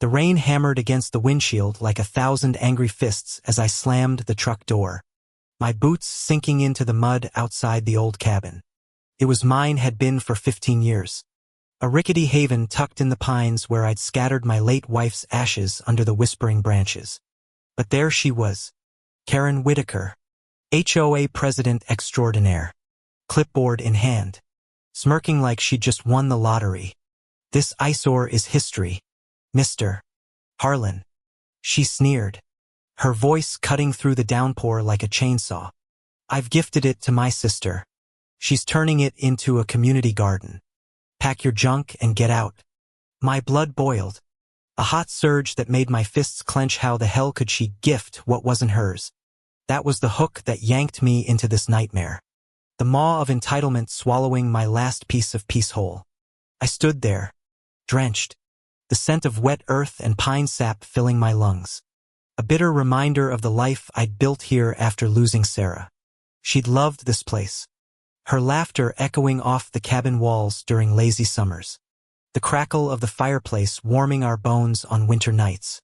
The rain hammered against the windshield like 1,000 angry fists as I slammed the truck door, my boots sinking into the mud outside the old cabin. It was mine had been for 15 years. A rickety haven tucked in the pines where I'd scattered my late wife's ashes under the whispering branches. But there she was, Karen Whitaker, HOA President Extraordinaire, clipboard in hand, smirking like she'd just won the lottery. "This eyesore is history, Mr. Harlan," she sneered, her voice cutting through the downpour like a chainsaw. "I've gifted it to my sister. She's turning it into a community garden. Pack your junk and get out." My blood boiled, a hot surge that made my fists clench. How the hell could she gift what wasn't hers? That was the hook that yanked me into this nightmare. The maw of entitlement swallowing my last piece of peace whole. I stood there, drenched, the scent of wet earth and pine sap filling my lungs. A bitter reminder of the life I'd built here after losing Sarah. She'd loved this place, her laughter echoing off the cabin walls during lazy summers, the crackle of the fireplace warming our bones on winter nights.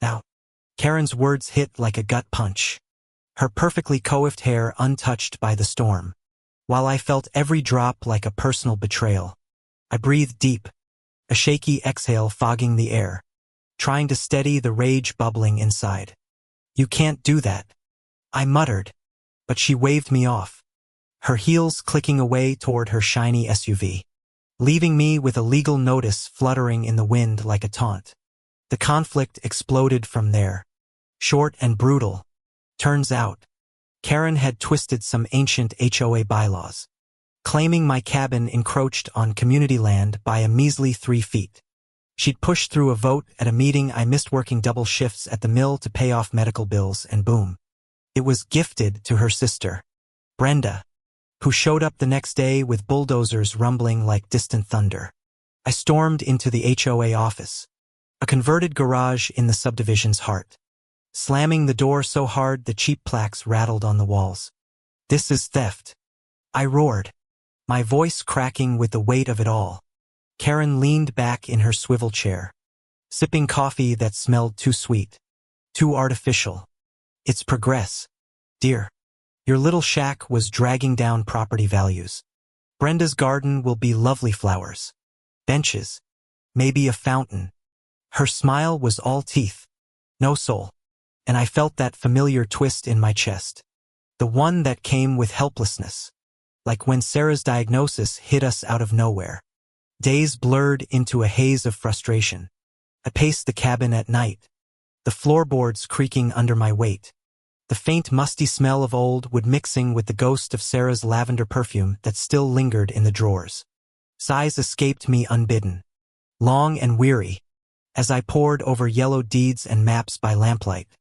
Now, Karen's words hit like a gut punch, her perfectly coiffed hair untouched by the storm. While I felt every drop like a personal betrayal, I breathed deep, a shaky exhale fogging the air, trying to steady the rage bubbling inside. "You can't do that," I muttered, but she waved me off, her heels clicking away toward her shiny SUV, leaving me with a legal notice fluttering in the wind like a taunt. The conflict exploded from there, short and brutal. Turns out, Karen had twisted some ancient HOA bylaws, claiming my cabin encroached on community land by a measly 3 feet. She'd pushed through a vote at a meeting I missed, working double shifts at the mill to pay off medical bills, and boom. It was gifted to her sister, Brenda, who showed up the next day with bulldozers rumbling like distant thunder. I stormed into the HOA office, a converted garage in the subdivision's heart, slamming the door so hard the cheap plaques rattled on the walls. "This is theft," I roared, my voice cracking with the weight of it all. Karen leaned back in her swivel chair, sipping coffee that smelled too sweet, too artificial. "It's progress, dear. Your little shack was dragging down property values. Brenda's garden will be lovely flowers, benches, maybe a fountain." Her smile was all teeth, no soul, and I felt that familiar twist in my chest, the one that came with helplessness, like when Sarah's diagnosis hit us out of nowhere. Days blurred into a haze of frustration. I paced the cabin at night, the floorboards creaking under my weight, the faint musty smell of old wood mixing with the ghost of Sarah's lavender perfume that still lingered in the drawers. Sighs escaped me unbidden, long and weary, as I pored over yellow deeds and maps by lamplight,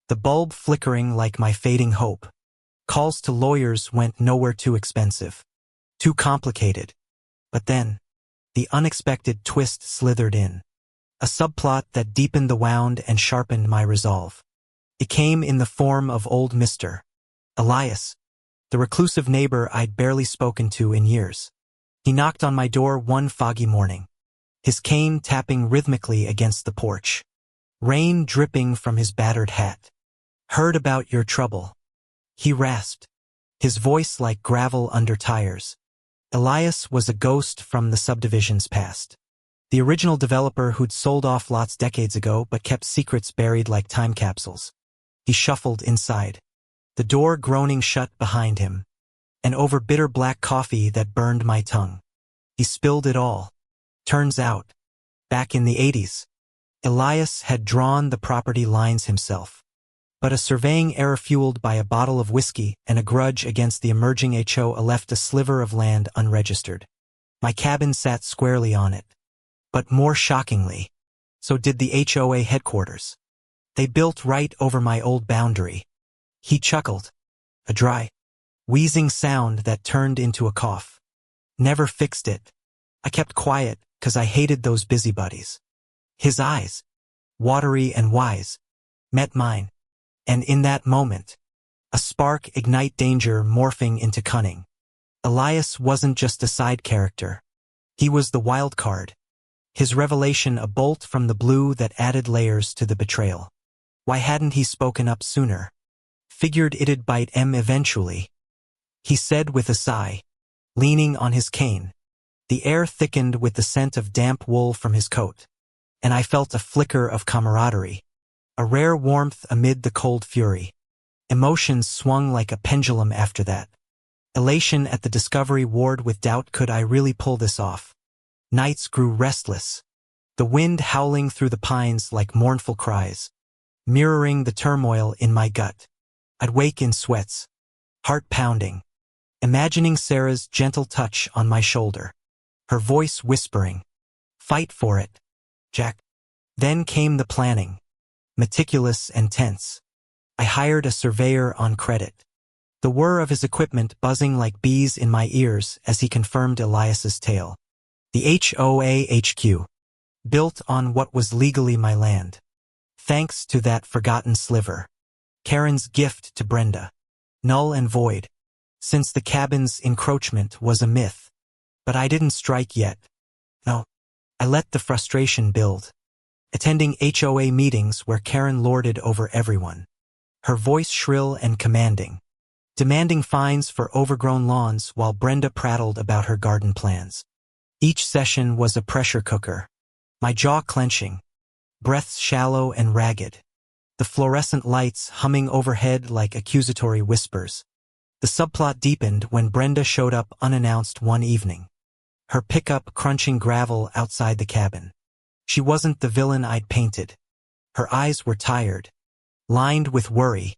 the bulb flickering like my fading hope. Calls to lawyers went nowhere. Too expensive, too complicated. But then, the unexpected twist slithered in, a subplot that deepened the wound and sharpened my resolve. It came in the form of old Mr. Elias, the reclusive neighbor I'd barely spoken to in years. He knocked on my door one foggy morning, his cane tapping rhythmically against the porch, rain dripping from his battered hat. "Heard about your trouble," he rasped, his voice like gravel under tires. Elias was a ghost from the subdivision's past, the original developer who'd sold off lots decades ago but kept secrets buried like time capsules. He shuffled inside, the door groaning shut behind him, and over bitter black coffee that burned my tongue. He spilled it all. Turns out, back in the 80s, Elias had drawn the property lines himself. But a surveying error fueled by a bottle of whiskey and a grudge against the emerging HOA left a sliver of land unregistered. My cabin sat squarely on it. But more shockingly, so did the HOA headquarters. They built right over my old boundary. He chuckled, a dry, wheezing sound that turned into a cough. "Never fixed it." I kept quiet, 'cause I hated those busybodies. His eyes, watery and wise, met mine. And in that moment, a spark ignite, danger morphing into cunning. Elias wasn't just a side character. He was the wild card. His revelation a bolt from the blue that added layers to the betrayal. Why hadn't he spoken up sooner? Figured it'd bite him eventually. He said with a sigh, leaning on his cane. The air thickened with the scent of damp wool from his coat, and I felt a flicker of camaraderie, a rare warmth amid the cold fury. Emotions swung like a pendulum after that. Elation at the discovery warred with doubt, could I really pull this off? Nights grew restless, the wind howling through the pines like mournful cries, mirroring the turmoil in my gut. I'd wake in sweats, heart pounding, imagining Sarah's gentle touch on my shoulder, her voice whispering, "Fight for it, Jack." Then came the planning, meticulous and tense. I hired a surveyor on credit, the whir of his equipment buzzing like bees in my ears as he confirmed Elias's tale. The HOA HQ, built on what was legally my land. Thanks to that forgotten sliver. Karen's gift to Brenda. Null and void, since the cabin's encroachment was a myth. But I didn't strike yet. No, I let the frustration build. Attending HOA meetings where Karen lorded over everyone. Her voice shrill and commanding. Demanding fines for overgrown lawns while Brenda prattled about her garden plans. Each session was a pressure cooker. My jaw clenching. Breaths shallow and ragged. The fluorescent lights humming overhead like accusatory whispers. The subplot deepened when Brenda showed up unannounced one evening. Her pickup crunching gravel outside the cabin. She wasn't the villain I'd painted. Her eyes were tired, lined with worry,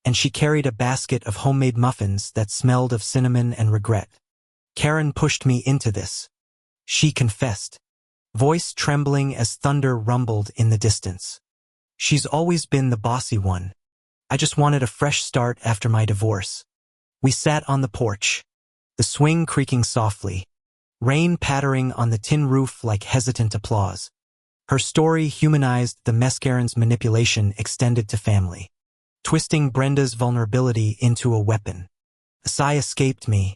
and she carried a basket of homemade muffins that smelled of cinnamon and regret. Karen pushed me into this. She confessed, voice trembling as thunder rumbled in the distance. She's always been the bossy one. I just wanted a fresh start after my divorce. We sat on the porch, the swing creaking softly, rain pattering on the tin roof like hesitant applause. Her story humanized the mascaron's manipulation extended to family, twisting Brenda's vulnerability into a weapon. A sigh escaped me,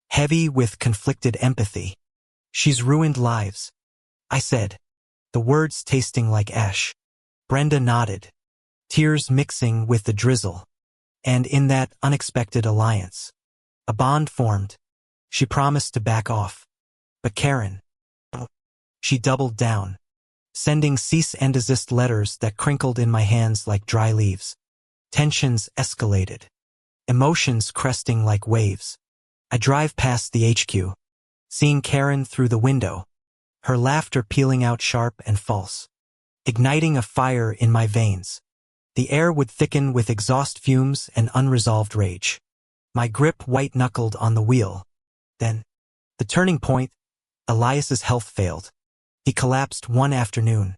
heavy with conflicted empathy. "She's ruined lives," I said, the words tasting like ash. Brenda nodded, tears mixing with the drizzle. And in that unexpected alliance, a bond formed. She promised to back off. But Karen, she doubled down, sending cease and desist letters that crinkled in my hands like dry leaves. Tensions escalated, emotions cresting like waves. I drive past the HQ, seeing Karen through the window, her laughter peeling out sharp and false, igniting a fire in my veins. The air would thicken with exhaust fumes and unresolved rage. My grip white-knuckled on the wheel. Then, the turning point, Elias's health failed. He collapsed one afternoon,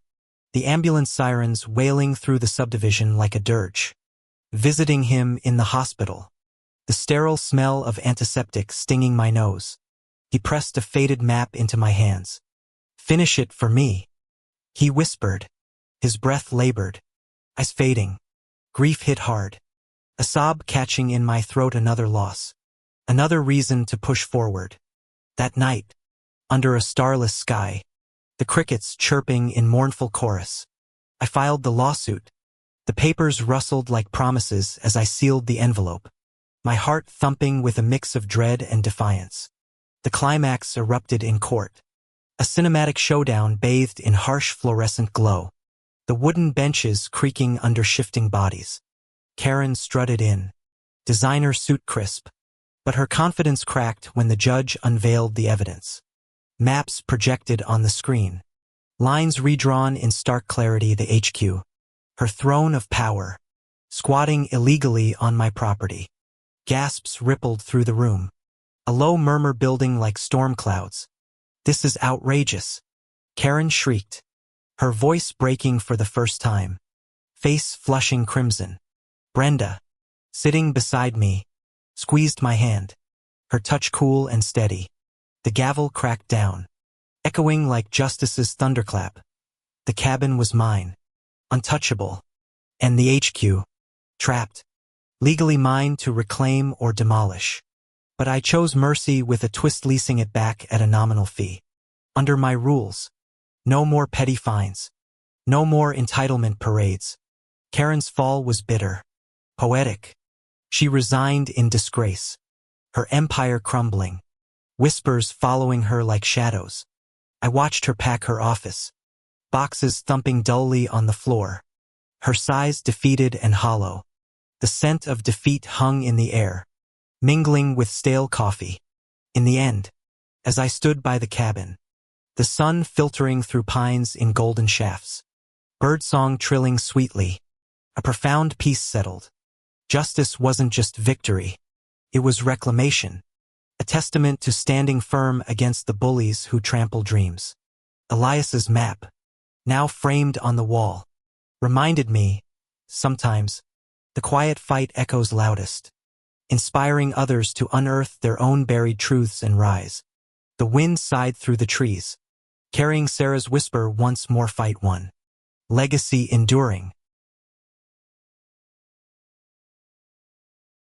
the ambulance sirens wailing through the subdivision like a dirge. Visiting him in the hospital, the sterile smell of antiseptic stinging my nose. He pressed a faded map into my hands. "Finish it for me," he whispered. His breath labored. Eyes fading. Grief hit hard. A sob catching in my throat, another loss. Another reason to push forward. That night, under a starless sky, the crickets chirping in mournful chorus, I filed the lawsuit. The papers rustled like promises as I sealed the envelope, my heart thumping with a mix of dread and defiance. The climax erupted in court. A cinematic showdown bathed in harsh fluorescent glow. The wooden benches creaking under shifting bodies. Karen strutted in, designer suit crisp, but her confidence cracked when the judge unveiled the evidence. Maps projected on the screen. Lines redrawn in stark clarity, the HQ. Her throne of power, squatting illegally on my property. Gasps rippled through the room. A low murmur building like storm clouds. "This is outrageous," Karen shrieked, her voice breaking for the first time, face flushing crimson. Brenda, sitting beside me, squeezed my hand, her touch cool and steady. The gavel cracked down, echoing like justice's thunderclap. The cabin was mine, untouchable, and the HQ, trapped, legally mine to reclaim or demolish. But I chose mercy with a twist, leasing it back at a nominal fee. Under my rules, No more petty fines. No more entitlement parades. Karen's fall was bitter. Poetic. She resigned in disgrace. Her empire crumbling. Whispers following her like shadows. I watched her pack her office. Boxes thumping dully on the floor. Her sighs defeated and hollow. The scent of defeat hung in the air, mingling with stale coffee. In the end, as I stood by the cabin, the sun filtering through pines in golden shafts, birdsong trilling sweetly, a profound peace settled. Justice wasn't just victory, it was reclamation, a testament to standing firm against the bullies who trample dreams. Elias's map, now framed on the wall, reminded me, sometimes, the quiet fight echoes loudest, inspiring others to unearth their own buried truths and rise. The wind sighed through the trees, carrying Sarah's whisper once more fight won. Legacy enduring.